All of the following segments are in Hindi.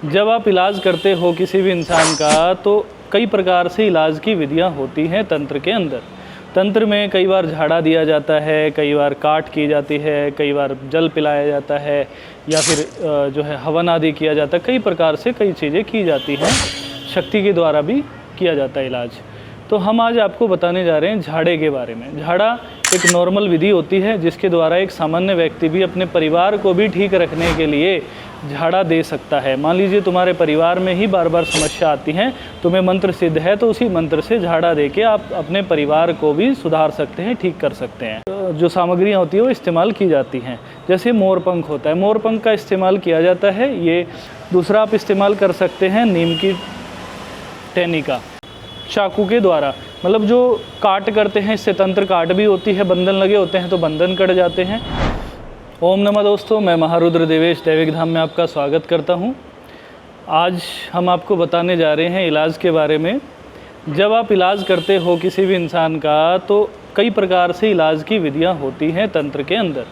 जब आप इलाज करते हो किसी भी इंसान का तो कई प्रकार से इलाज की विधियां होती हैं तंत्र के अंदर। तंत्र में कई बार झाड़ा दिया जाता है, कई बार काट की जाती है, कई बार जल पिलाया जाता है या फिर जो है हवन आदि किया जाता है। कई प्रकार से कई चीज़ें की जाती हैं, शक्ति के द्वारा भी किया जाता है इलाज। तो हम आज आपको बताने जा रहे हैं झाड़े के बारे में। झाड़ा एक नॉर्मल विधि होती है जिसके द्वारा एक सामान्य व्यक्ति भी अपने परिवार को भी ठीक रखने के लिए झाड़ा दे सकता है। मान लीजिए तुम्हारे परिवार में ही बार बार समस्या आती है, तुम्हें मंत्र सिद्ध है, तो उसी मंत्र से झाड़ा दे के आप अपने परिवार को भी सुधार सकते हैं, ठीक कर सकते हैं। तो जो सामग्रियाँ होती है वो इस्तेमाल की जाती हैं। जैसे मोर पंख होता है, मोर पंख का इस्तेमाल किया जाता है। ये दूसरा आप इस्तेमाल कर सकते हैं नीम की टहनी का, चाकू के द्वारा, मतलब जो काट करते हैं इससे तंत्र काट भी होती है, बंधन लगे होते हैं तो बंधन कट जाते हैं। ओम नमः दोस्तों, मैं महारुद्र देवेश दैविक धाम में आपका स्वागत करता हूं। आज हम आपको बताने जा रहे हैं इलाज के बारे में। जब आप इलाज करते हो किसी भी इंसान का तो कई प्रकार से इलाज की विधियां होती हैं तंत्र के अंदर।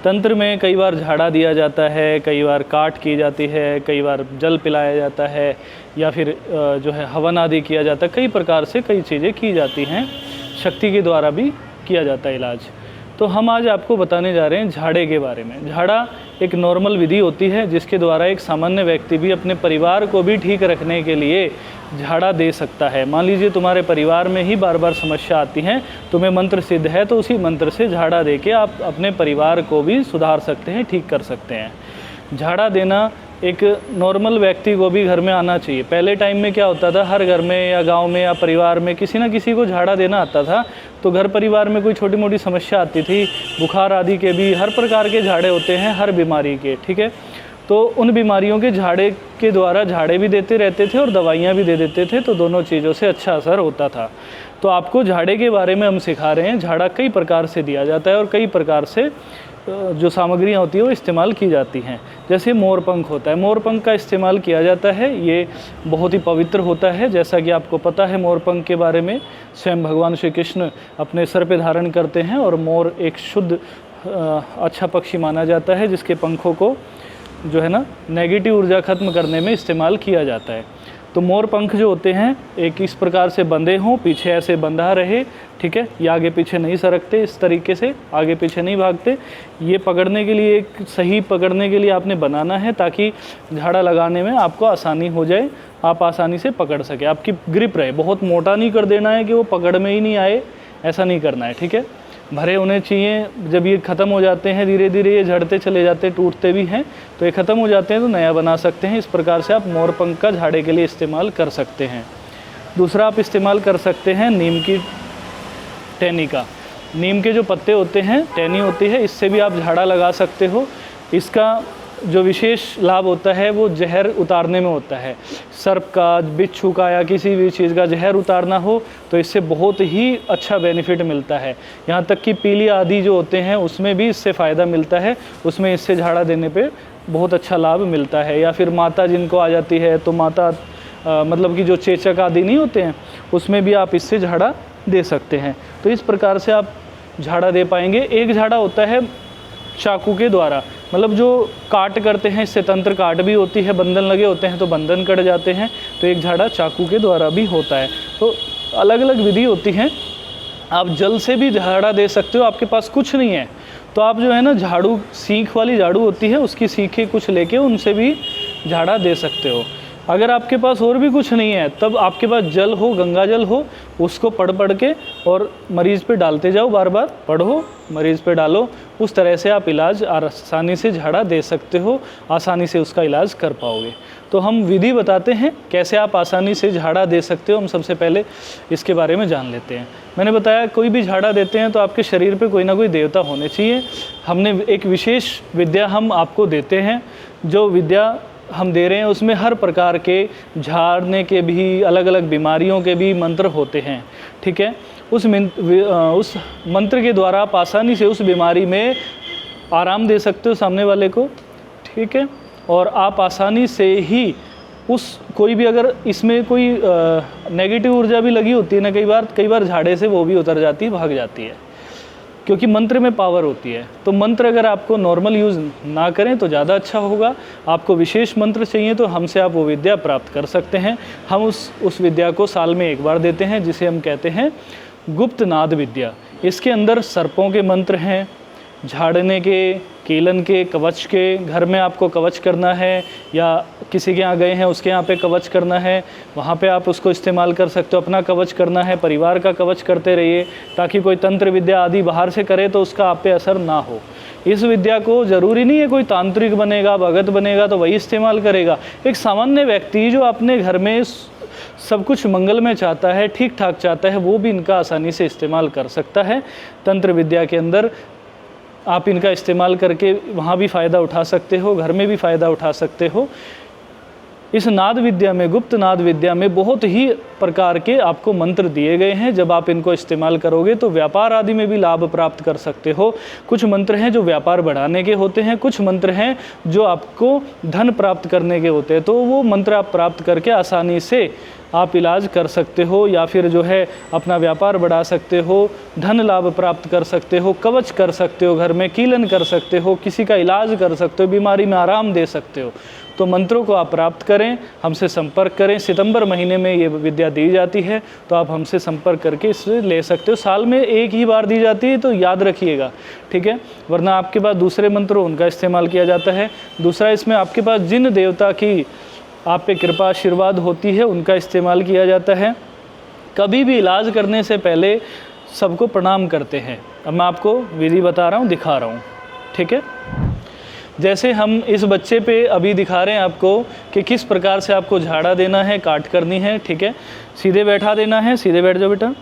तंत्र में कई बार झाड़ा दिया जाता है, कई बार काट की जाती है, कई बार जल पिलाया जाता है या फिर जो है हवन आदि किया जाता है। कई प्रकार से कई चीज़ें की जाती हैं, शक्ति के द्वारा भी किया जाता है इलाज। तो हम आज आपको बताने जा रहे हैं झाड़े के बारे में। झाड़ा एक नॉर्मल विधि होती है जिसके द्वारा एक सामान्य व्यक्ति भी अपने परिवार को भी ठीक रखने के लिए झाड़ा दे सकता है। मान लीजिए तुम्हारे परिवार में ही बार बार समस्या आती है, तुम्हें मंत्र सिद्ध है, तो उसी मंत्र से झाड़ा दे के आप अपने परिवार को भी सुधार सकते हैं, ठीक कर सकते हैं। झाड़ा देना एक नॉर्मल व्यक्ति को भी घर में आना चाहिए। पहले टाइम में क्या होता था, हर घर में या गांव में या परिवार में किसी न किसी को झाड़ा देना आता था। तो घर परिवार में कोई छोटी मोटी समस्या आती थी, बुखार आदि के भी हर प्रकार के झाड़े होते हैं, हर बीमारी के, ठीक है। तो उन बीमारियों के झाड़े के द्वारा झाड़े भी देते रहते थे और दवाइयाँ भी दे देते थे, तो दोनों चीज़ों से अच्छा असर होता था। तो आपको झाड़े के बारे में हम सिखा रहे हैं। झाड़ा कई प्रकार से दिया जाता है और कई प्रकार से जो सामग्रियाँ होती है वो इस्तेमाल की जाती हैं। जैसे मोर पंख होता है, मोर पंख का इस्तेमाल किया जाता है। ये बहुत ही पवित्र होता है। जैसा कि आपको पता है मोर पंख के बारे में, स्वयं भगवान श्री कृष्ण अपने सर पे धारण करते हैं और मोर एक शुद्ध अच्छा पक्षी माना जाता है जिसके पंखों को जो है ना नेगेटिव ऊर्जा खत्म करने में इस्तेमाल किया जाता है। तो मोर पंख जो होते हैं एक इस प्रकार से बंधे हों, पीछे ऐसे बंधा रहे, ठीक है। ये आगे पीछे नहीं सरकते, इस तरीके से आगे पीछे नहीं भागते। ये पकड़ने के लिए, एक सही पकड़ने के लिए आपने बनाना है ताकि झाड़ा लगाने में आपको आसानी हो जाए, आप आसानी से पकड़ सके, आपकी ग्रिप रहे। बहुत मोटा नहीं कर देना है कि वो पकड़ में ही नहीं आए, ऐसा नहीं करना है, ठीक है। भरे होने चाहिए। जब ये ख़त्म हो जाते हैं, धीरे धीरे ये झड़ते चले जाते हैं, टूटते भी हैं, तो ये ख़त्म हो जाते हैं तो नया बना सकते हैं। इस प्रकार से आप मोर पंख का झाड़े के लिए इस्तेमाल कर सकते हैं। दूसरा आप इस्तेमाल कर सकते हैं नीम की टहनी का। नीम के जो पत्ते होते हैं, टहनी होती है, इससे भी आप झाड़ा लगा सकते हो। इसका जो विशेष लाभ होता है वो जहर उतारने में होता है। सर्प का, बिच्छू का या किसी भी चीज़ का जहर उतारना हो तो इससे बहुत ही अच्छा बेनिफिट मिलता है। यहाँ तक कि पीली आदि जो होते हैं उसमें भी इससे फ़ायदा मिलता है, उसमें इससे झाड़ा देने पे बहुत अच्छा लाभ मिलता है। या फिर माता जिनको आ जाती है तो माता मतलब कि जो चेचक आदि नहीं होते हैं उसमें भी आप इससे झाड़ा दे सकते हैं। तो इस प्रकार से आप झाड़ा दे पाएंगे। एक झाड़ा होता है चाकू के द्वारा, मतलब जो काट करते हैं इससे तंत्र काट भी होती है, बंधन लगे होते हैं तो बंधन कट जाते हैं। तो एक झाड़ा चाकू के द्वारा भी होता है। तो अलग अलग विधि होती हैं। आप जल से भी झाड़ा दे सकते हो। आपके पास कुछ नहीं है तो आप जो है ना झाड़ू, सीख वाली झाड़ू होती है, उसकी सीखें कुछ लेके उनसे भी झाड़ा दे सकते हो। अगर आपके पास और भी कुछ नहीं है तब आपके पास जल हो, गंगा जल हो, उसको पढ़ के और मरीज़ पे डालते जाओ, बार बार पढ़ो, मरीज़ पे डालो। उस तरह से आप इलाज आसानी से झाड़ा दे सकते हो, आसानी से उसका इलाज कर पाओगे। तो हम विधि बताते हैं कैसे आप आसानी से झाड़ा दे सकते हो। हम सबसे पहले इसके बारे में जान लेते हैं। मैंने बताया कोई भी झाड़ा देते हैं तो आपके शरीर पे कोई ना कोई देवता होने चाहिए। हमने एक विशेष विद्या हम आपको देते हैं। जो विद्या हम दे रहे हैं उसमें हर प्रकार के झाड़ने के भी, अलग अलग बीमारियों के भी मंत्र होते हैं, ठीक है। उस मंत्र के द्वारा आप आसानी से उस बीमारी में आराम दे सकते हो सामने वाले को, ठीक है। और आप आसानी से ही उस कोई भी, अगर इसमें कोई नेगेटिव ऊर्जा भी लगी होती है ना, कई बार झाड़े से वो भी उतर जाती है, भाग जाती है। क्योंकि मंत्र में पावर होती है। तो मंत्र अगर आपको नॉर्मल यूज़ ना करें तो ज़्यादा अच्छा होगा। आपको विशेष मंत्र चाहिए तो हमसे आप वो विद्या प्राप्त कर सकते हैं। हम उस विद्या को साल में एक बार देते हैं, जिसे हम कहते हैं गुप्त नाद विद्या। इसके अंदर सर्पों के मंत्र हैं, झाड़ने के, कीलन के, कवच के। घर में आपको कवच करना है या किसी के यहाँ गए हैं उसके यहाँ पे कवच करना है, वहाँ पे आप उसको इस्तेमाल कर सकते हो। अपना कवच करना है, परिवार का कवच करते रहिए, ताकि कोई तंत्र विद्या आदि बाहर से करे तो उसका आप पे असर ना हो। इस विद्या को ज़रूरी नहीं है कोई तांत्रिक बनेगा, भगत बनेगा तो वही इस्तेमाल करेगा। एक सामान्य व्यक्ति जो अपने घर में सब कुछ मंगल में चाहता है, ठीक ठाक चाहता है, वो भी इनका आसानी से इस्तेमाल कर सकता है। तंत्र विद्या के अंदर आप इनका इस्तेमाल करके वहाँ भी फ़ायदा उठा सकते हो, घर में भी फ़ायदा उठा सकते हो। इस नाद विद्या में, गुप्त नाद विद्या में बहुत ही प्रकार के आपको मंत्र दिए गए हैं। जब आप इनको इस्तेमाल करोगे तो व्यापार आदि में भी लाभ प्राप्त कर सकते हो। कुछ मंत्र हैं जो व्यापार बढ़ाने के होते हैं, कुछ मंत्र हैं जो आपको धन प्राप्त करने के होते हैं। तो वो मंत्र आप प्राप्त करके आसानी से आप इलाज कर सकते हो, या फिर जो है अपना व्यापार बढ़ा सकते हो, धन लाभ प्राप्त कर सकते हो, कवच कर सकते हो, घर में कीलन कर सकते हो, किसी का इलाज कर सकते हो, बीमारी में आराम दे सकते हो। तो मंत्रों को आप प्राप्त करें, हमसे संपर्क करें। सितंबर महीने में ये विद्या दी जाती है, तो आप हमसे संपर्क करके इसे ले सकते हो। साल में एक ही बार दी जाती है, तो याद रखिएगा, ठीक है। वरना आपके पास दूसरे मंत्र उनका इस्तेमाल किया जाता है। दूसरा, इसमें आपके पास जिन देवता की आप पे कृपा आशीर्वाद होती है उनका इस्तेमाल किया जाता है। कभी भी इलाज करने से पहले सबको प्रणाम करते हैं। अब मैं आपको विधि बता रहा हूँ, दिखा रहा हूँ, ठीक है। जैसे हम इस बच्चे पे अभी दिखा रहे हैं आपको कि किस प्रकार से आपको झाड़ा देना है, काट करनी है, ठीक है। सीधे बैठा देना है, सीधे बैठ जाओ बेटा।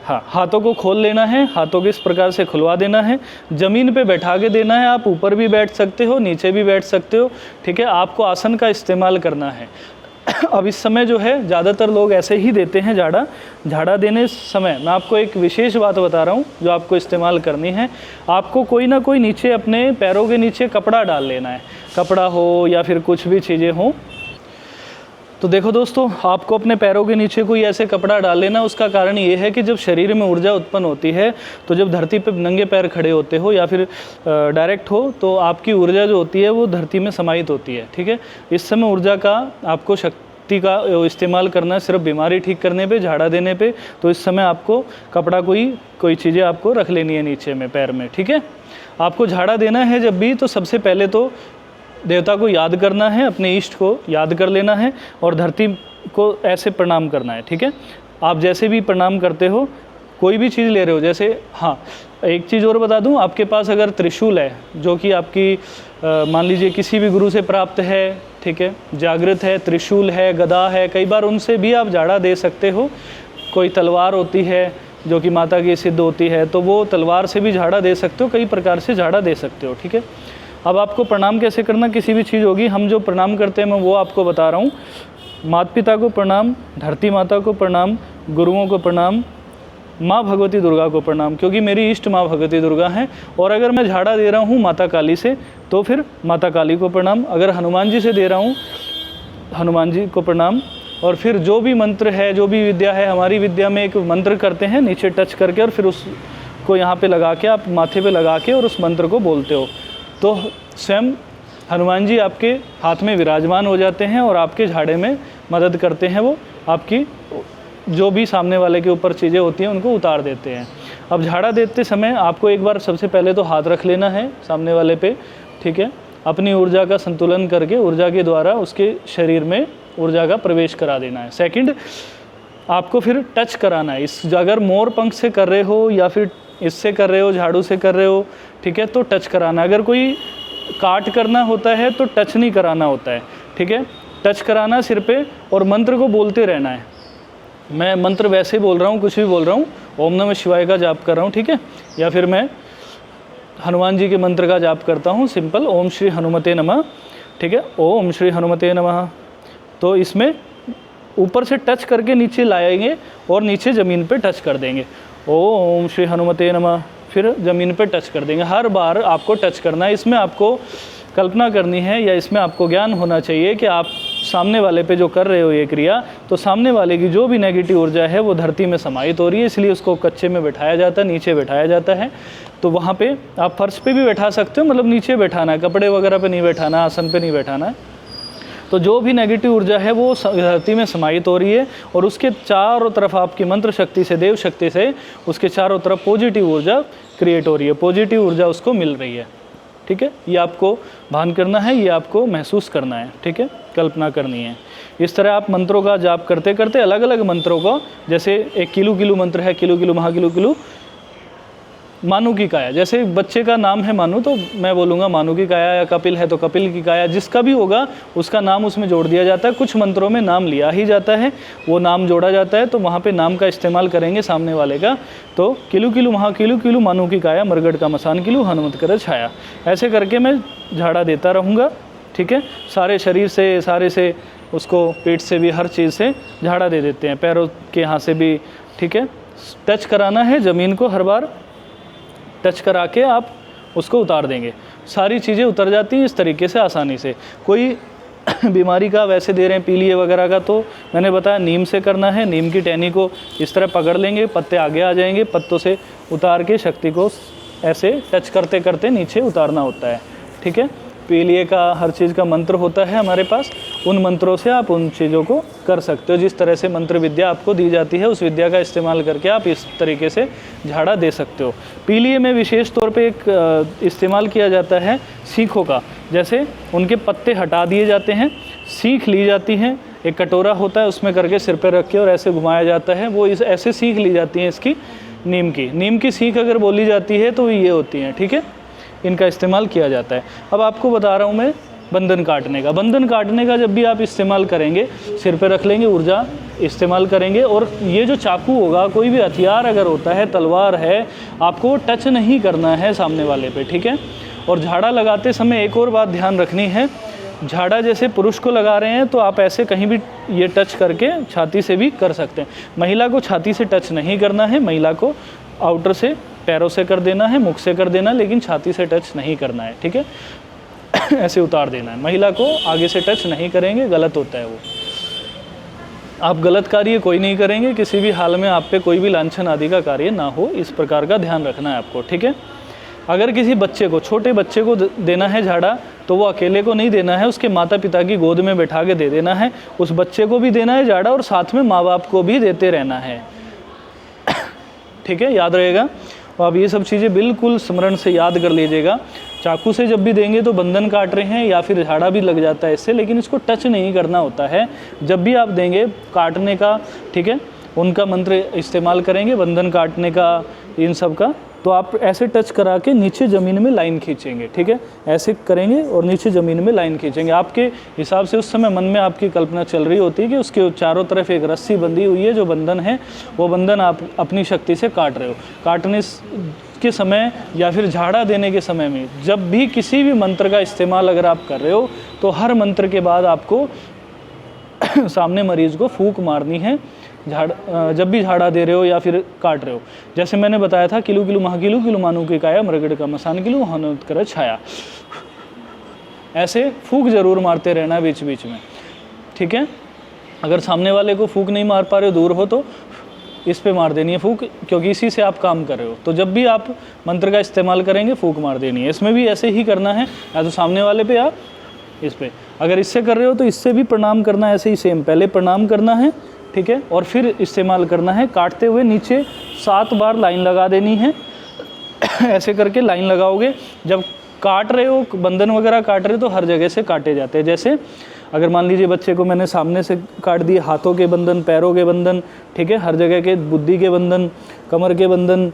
हाँ, हाथों को खोल लेना है, हाथों को इस प्रकार से खुलवा देना है। ज़मीन पे बैठा के देना है। आप ऊपर भी बैठ सकते हो, नीचे भी बैठ सकते हो, ठीक है। आपको आसन का इस्तेमाल करना है। अब इस समय जो है ज़्यादातर लोग ऐसे ही देते हैं झाड़ा देने समय। मैं आपको एक विशेष बात बता रहा हूँ जो आपको इस्तेमाल करनी है। आपको कोई ना कोई नीचे अपने पैरों के नीचे कपड़ा डाल लेना है, कपड़ा हो या फिर कुछ भी चीज़ें हों। तो देखो दोस्तों, आपको अपने पैरों के नीचे कोई ऐसे कपड़ा डाल लेना। उसका कारण ये है कि जब शरीर में ऊर्जा उत्पन्न होती है, तो जब धरती पे नंगे पैर खड़े होते हो या फिर डायरेक्ट हो, तो आपकी ऊर्जा जो होती है वो धरती में समाहित होती है, ठीक है। इस समय ऊर्जा का आपको शक्ति का इस्तेमाल करना है सिर्फ बीमारी ठीक करने पे, झाड़ा देने पे। तो इस समय आपको कपड़ा कोई चीज़ें आपको रख लेनी है नीचे में, पैर में, ठीक है। आपको झाड़ा देना है जब भी, तो सबसे पहले तो देवता को याद करना है, अपने इष्ट को याद कर लेना है और धरती को ऐसे प्रणाम करना है, ठीक है। आप जैसे भी प्रणाम करते हो, कोई भी चीज़ ले रहे हो, जैसे हाँ, एक चीज़ और बता दूं, आपके पास अगर त्रिशूल है जो कि आपकी मान लीजिए किसी भी गुरु से प्राप्त है, ठीक है, जागृत है, त्रिशूल है, गदा है, कई बार उनसे भी आप झाड़ा दे सकते हो। कोई तलवार होती है जो कि माता की सिद्ध होती है, तो वो तलवार से भी झाड़ा दे सकते हो, कई प्रकार से झाड़ा दे सकते हो, ठीक है। अब आपको प्रणाम कैसे करना, किसी भी चीज़ होगी, हम जो प्रणाम करते हैं मैं वो आपको बता रहा हूँ। माता पिता को प्रणाम, धरती माता को प्रणाम, गुरुओं को प्रणाम, माँ भगवती दुर्गा को प्रणाम, क्योंकि मेरी इष्ट माँ भगवती दुर्गा हैं। और अगर मैं झाड़ा दे रहा हूँ माता काली से, तो फिर माता काली को प्रणाम। अगर हनुमान जी से दे रहा हूँ, हनुमान जी को प्रणाम। और फिर जो भी मंत्र है, जो भी विद्या है, हमारी विद्या में एक मंत्र करते हैं नीचे टच करके, और फिर उसको यहाँ पे लगा के, आप माथे पे लगा के और उस मंत्र को बोलते हो, तो स्वयं हनुमान जी आपके हाथ में विराजमान हो जाते हैं और आपके झाड़े में मदद करते हैं। वो आपकी जो भी सामने वाले के ऊपर चीज़ें होती हैं उनको उतार देते हैं। अब झाड़ा देते समय आपको एक बार सबसे पहले तो हाथ रख लेना है सामने वाले पे, ठीक है। अपनी ऊर्जा का संतुलन करके ऊर्जा के द्वारा उसके शरीर में ऊर्जा का प्रवेश करा देना है। सेकंड, आपको फिर टच कराना है। इस अगर मोर पंख से कर रहे हो या फिर इससे कर रहे हो, झाड़ू से कर रहे हो, ठीक है, तो टच कराना। अगर कोई काट करना होता है तो टच नहीं कराना होता है, ठीक है। टच कराना सिर पे और मंत्र को बोलते रहना है। मैं मंत्र वैसे बोल रहा हूँ, कुछ भी बोल रहा हूँ, ओम नमः शिवाय का जाप कर रहा हूँ, ठीक है। या फिर मैं हनुमान जी के मंत्र का जाप करता हूँ, सिंपल ओम श्री हनुमते नमः, ठीक है, ओम श्री हनुमते नमः। तो इसमें ऊपर से टच करके नीचे लाएंगे और नीचे ज़मीन पे टच कर देंगे, ओम श्री हनुमते नमः, फिर ज़मीन पे टच कर देंगे। हर बार आपको टच करना है। इसमें आपको कल्पना करनी है या इसमें आपको ज्ञान होना चाहिए कि आप सामने वाले पे जो कर रहे हो ये क्रिया, तो सामने वाले की जो भी नेगेटिव ऊर्जा है वो धरती में समाहित हो रही है, इसलिए उसको कच्चे में बैठाया जाता है, नीचे बैठाया जाता है। तो वहाँ पे आप फर्श पे भी बैठा सकते हो, मतलब नीचे बैठाना है, कपड़े वगैरह पे नहीं बैठाना, आसन पे नहीं बैठाना है। तो जो भी नेगेटिव ऊर्जा है वो धरती में समाहित हो रही है और उसके चारों तरफ आपकी मंत्र शक्ति से, देव शक्ति से उसके चारों तरफ पॉजिटिव ऊर्जा क्रिएट हो रही है, पॉजिटिव ऊर्जा उसको मिल रही है। ठीक है, ये आपको भान करना है, ये आपको महसूस करना है। ठीक है, कल्पना करनी है। इस तरह आप मंत्रों का जाप करते करते अलग अलग मंत्रों को, जैसे एक किलु किलु मंत्र है, किलु किलु महाकिलु किलु मानु की काया, जैसे बच्चे का नाम है मानु तो मैं बोलूँगा मानु की काया, या कपिल है तो कपिल की काया, जिसका भी होगा उसका नाम उसमें जोड़ दिया जाता है। कुछ मंत्रों में नाम लिया ही जाता है, वो नाम जोड़ा जाता है, तो वहाँ पे नाम का इस्तेमाल करेंगे सामने वाले का। तो किलु किलु महाकिलु किलु मानु की काया, मरगढ़ का मसान किलु हनुमत कर छाया, ऐसे करके मैं झाड़ा देता रहूँगा। ठीक है, सारे शरीर से, सारे से, उसको पेट से भी, हर चीज़ से झाड़ा दे देते हैं, पैरों के यहाँ से भी। ठीक है, टच कराना है ज़मीन को, हर बार टच करा के आप उसको उतार देंगे, सारी चीज़ें उतर जाती हैं इस तरीके से आसानी से। कोई बीमारी का वैसे दे रहे हैं पीलिए वगैरह का, तो मैंने बताया नीम से करना है। नीम की टहनी को इस तरह पकड़ लेंगे, पत्ते आगे आ जाएंगे, पत्तों से उतार के शक्ति को ऐसे टच करते करते नीचे उतारना होता है। ठीक है, पीलिए का हर चीज़ का मंत्र होता है हमारे पास, उन मंत्रों से आप उन चीज़ों को कर सकते हो। जिस तरह से मंत्र विद्या आपको दी जाती है, उस विद्या का इस्तेमाल करके आप इस तरीके से झाड़ा दे सकते हो। पीलिए में विशेष तौर पे एक इस्तेमाल किया जाता है सीखों का, जैसे उनके पत्ते हटा दिए जाते हैं, सीख ली जाती हैं, एक कटोरा होता है उसमें करके सिर पर रख के और ऐसे घुमाया जाता है, वो इस ऐसे सीख ली जाती हैं इसकी। नीम की सीख अगर बोली जाती है तो ये होती हैं। ठीक है, इनका इस्तेमाल किया जाता है। अब आपको बता रहा हूँ मैं बंधन काटने का। बंधन काटने का जब भी आप इस्तेमाल करेंगे, सिर पे रख लेंगे, ऊर्जा इस्तेमाल करेंगे, और ये जो चाकू होगा, कोई भी हथियार अगर होता है, तलवार है, आपको टच नहीं करना है सामने वाले पे। ठीक है, और झाड़ा लगाते समय एक और बात ध्यान रखनी है, झाड़ा जैसे पुरुष को लगा रहे हैं तो आप ऐसे कहीं भी ये टच करके छाती से भी कर सकते हैं। महिला को छाती से टच नहीं करना है, महिला को आउटर से, पैरों से कर देना है, मुख से कर देना, लेकिन छाती से टच नहीं करना है। ठीक है, ऐसे उतार देना है। महिला को आगे से टच नहीं करेंगे, गलत होता है वो। आप गलत कार्य कोई नहीं करेंगे, किसी भी हाल में आप पे कोई भी लांछन आदि का कार्य ना हो, इस प्रकार का ध्यान रखना है आपको। ठीक है, अगर किसी बच्चे को, छोटे बच्चे को देना है झाड़ा, तो वो अकेले को नहीं देना है, उसके माता पिता की गोद में बैठा के दे देना है। उस बच्चे को भी देना है झाड़ा, और साथ में माँ बाप को भी देते रहना है। ठीक है, याद रहेगा। और अब ये सब चीज़ें बिल्कुल स्मरण से याद कर लीजिएगा। चाकू से जब भी देंगे तो बंधन काट रहे हैं या फिर झाड़ा भी लग जाता है इससे, लेकिन इसको टच नहीं करना होता है जब भी आप देंगे काटने का। ठीक है, उनका मंत्र इस्तेमाल करेंगे, बंधन काटने का, इन सब का। तो आप ऐसे टच करा के नीचे ज़मीन में लाइन खींचेंगे। ठीक है, ऐसे करेंगे और नीचे ज़मीन में लाइन खींचेंगे। आपके हिसाब से उस समय मन में आपकी कल्पना चल रही होती है कि उसके चारों तरफ एक रस्सी बंधी हुई है, जो बंधन है वो बंधन आप अपनी शक्ति से काट रहे हो। काटने के समय या फिर झाड़ा देने के समय में जब भी किसी भी मंत्र का इस्तेमाल अगर आप कर रहे हो, तो हर मंत्र के बाद आपको सामने मरीज को फूंक मारनी है। जब भी झाड़ा दे रहे हो या फिर काट रहे हो, जैसे मैंने बताया था, किलु किलु महाकिलु किलु मानु की काया, मरगढ़ का मसान किलु हनुमत कर छाया, ऐसे फूंक जरूर मारते रहना बीच बीच में। ठीक है, अगर सामने वाले को फूंक नहीं मार पा रहे हो, दूर हो, तो इस पे मार देनी है फूंक, क्योंकि इसी से आप काम कर रहे हो। तो जब भी आप मंत्र का इस्तेमाल करेंगे, फूंक मार देनी है। इसमें भी ऐसे ही करना है, या तो सामने वाले पे या इस पे। अगर इससे कर रहे हो तो इससे भी प्रणाम करना है, ऐसे ही सेम, पहले प्रणाम करना है। ठीक है, और फिर इस्तेमाल करना है। काटते हुए नीचे 7 बार लाइन लगा देनी है। ऐसे करके लाइन लगाओगे। जब काट रहे हो, बंधन वगैरह काट रहे हो, तो हर जगह से काटे जाते हैं। जैसे अगर मान लीजिए बच्चे को मैंने सामने से काट दिए, हाथों के बंधन, पैरों के बंधन, ठीक है, हर जगह के, बुद्धि के बंधन, कमर के बंधन,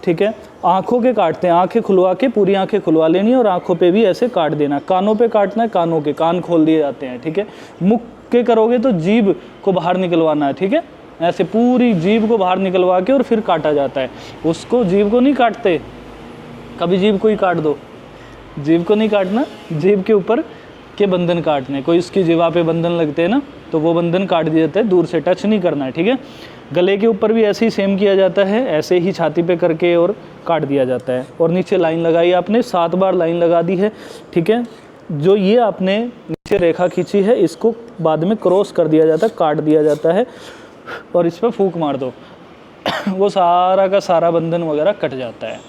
ठीक है। आँखों के काटते हैं, आँखें खुलवा के, पूरी आँखें खुलवा लेनी है और आँखों पे भी ऐसे काट देना। कानों पे काटना है, कानों के कान खोल दिए जाते हैं, ठीक है। मुख के करोगे तो जीभ को बाहर निकलवाना है, ठीक है। ऐसे पूरी जीभ को बाहर निकलवा के और फिर काटा जाता है। उसको, जीभ को नहीं काटते, कभी जीभ को ही काट दो, जीभ को नहीं काटना, जीभ के ऊपर के बंधन काटने। कोई उसकी जीवा पे बंधन लगते हैं ना, तो वो बंधन काट दिया जाता है, दूर से टच नहीं करना है, ठीक है। गले के ऊपर भी ऐसे ही सेम किया जाता है, ऐसे ही छाती पे करके और काट दिया जाता है। और नीचे लाइन लगाई आपने, 7 बार लाइन लगा दी है, ठीक है। जो ये आपने ये रेखा खींची है, इसको बाद में क्रॉस कर दिया जाता है, काट दिया जाता है और इस पर फूंक मार दो वो सारा का सारा बंधन वगैरह कट जाता है।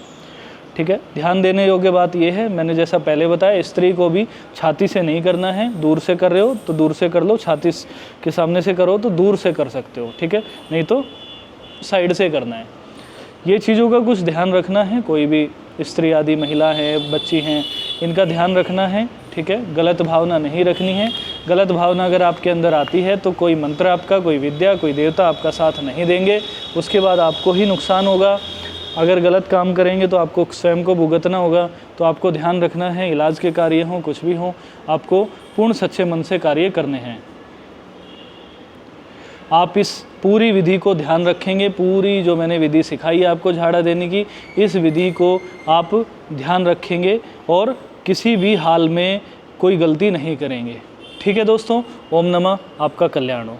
ठीक है, ध्यान देने योग्य बात यह है, मैंने जैसा पहले बताया, स्त्री को भी छाती से नहीं करना है। दूर से कर रहे हो तो दूर से कर लो, छाती के सामने से करो तो दूर से कर सकते हो। ठीक है, नहीं तो साइड से करना है। ये चीज़ों का कुछ ध्यान रखना है। कोई भी स्त्री आदि महिला है, बच्ची हैं, इनका ध्यान रखना है। ठीक है, गलत भावना नहीं रखनी है। गलत भावना अगर आपके अंदर आती है तो कोई मंत्र आपका, कोई विद्या, कोई देवता आपका साथ नहीं देंगे, उसके बाद आपको ही नुकसान होगा। अगर गलत काम करेंगे तो आपको स्वयं को भुगतना होगा। तो आपको ध्यान रखना है, इलाज के कार्य हों, कुछ भी हो, आपको पूर्ण सच्चे मन से कार्य करने हैं। आप इस पूरी विधि को ध्यान रखेंगे, पूरी जो मैंने विधि सिखाई है आपको झाड़ा देने की, इस विधि को आप ध्यान रखेंगे और किसी भी हाल में कोई गलती नहीं करेंगे। ठीक है दोस्तों, ओम नमः, आपका कल्याण हो।